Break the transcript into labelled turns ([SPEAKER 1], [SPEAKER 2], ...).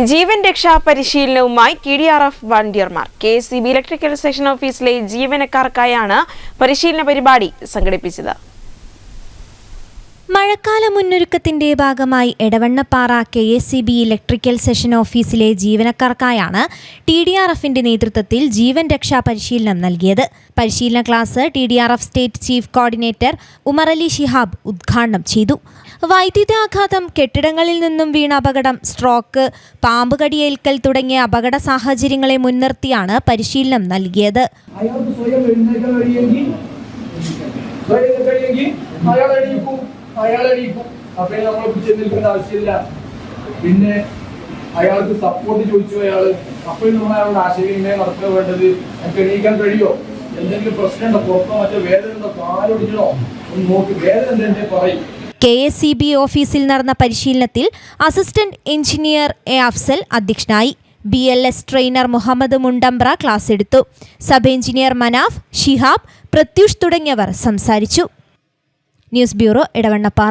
[SPEAKER 1] ജീവൻ രക്ഷാ പരിശീലനവുമായി TDRF വളണ്ടിയർമാർ KSEB electrical section ഓഫീസിലെ ജീവനക്കാർക്കായാണ് പരിശീലന പരിപാടി സംഘടിപ്പിച്ചത്.
[SPEAKER 2] മഴക്കാല മുന്നൊരുക്കത്തിന്റെ ഭാഗമായി എടവണ്ണപ്പാറ KSEB ഇലക്ട്രിക്കൽ സെഷൻ ഓഫീസിലെ ജീവനക്കാർക്കായാണ് TDRFന്റെ നേതൃത്വത്തിൽ ജീവൻ രക്ഷാ പരിശീലനം നൽകിയത്. പരിശീലന class TDRF state chief coordinator Umar Ali Shihab ഉദ്ഘാടനം ചെയ്തു. വൈദ്യുതാഘാതം, കെട്ടിടങ്ങളിൽ നിന്നും വീണ അപകടം, സ്ട്രോക്ക്, പാമ്പ് കടിയേൽക്കൽ തുടങ്ങിയ അപകട സാഹചര്യങ്ങളെ മുൻനിർത്തിയാണ് പരിശീലനം നൽകിയത്.
[SPEAKER 3] അപ്പോൾ നമ്മൾ നിൽക്കേണ്ട ആവശ്യമില്ല. പിന്നെ അയാൾക്ക് സപ്പോർട്ട് ചോദിച്ചു. അപ്പോൾ നമ്മൾ അയാളുടെ ആശയവിനിമയം നടക്കുക വേണ്ടത്. നമുക്ക് എണീക്കാൻ കഴിയോ, എന്തെങ്കിലും പ്രശ്നമുണ്ടോ, പുറത്തോ മറ്റോ വേദന ഉണ്ടോ, കാലൊടിക്കണോ ഒന്ന് നോക്കി, വേദന എന്തെങ്കിലും പറയും.
[SPEAKER 2] KSEB ഓഫീസിൽ നടന്ന പരിശീലനത്തിൽ അസിസ്റ്റന്റ് എഞ്ചിനീയർ അഫ്സൽ അധ്യക്ഷനായി. BLS trainer Muhammad Mundambra class എടുത്തു. സബ് എഞ്ചിനീയർ മനാഫ്, ഷിഹാബ്, പ്രത്യൂഷ് തുടങ്ങിയവർ സംസാരിച്ചു. News bureau, Edavannappara.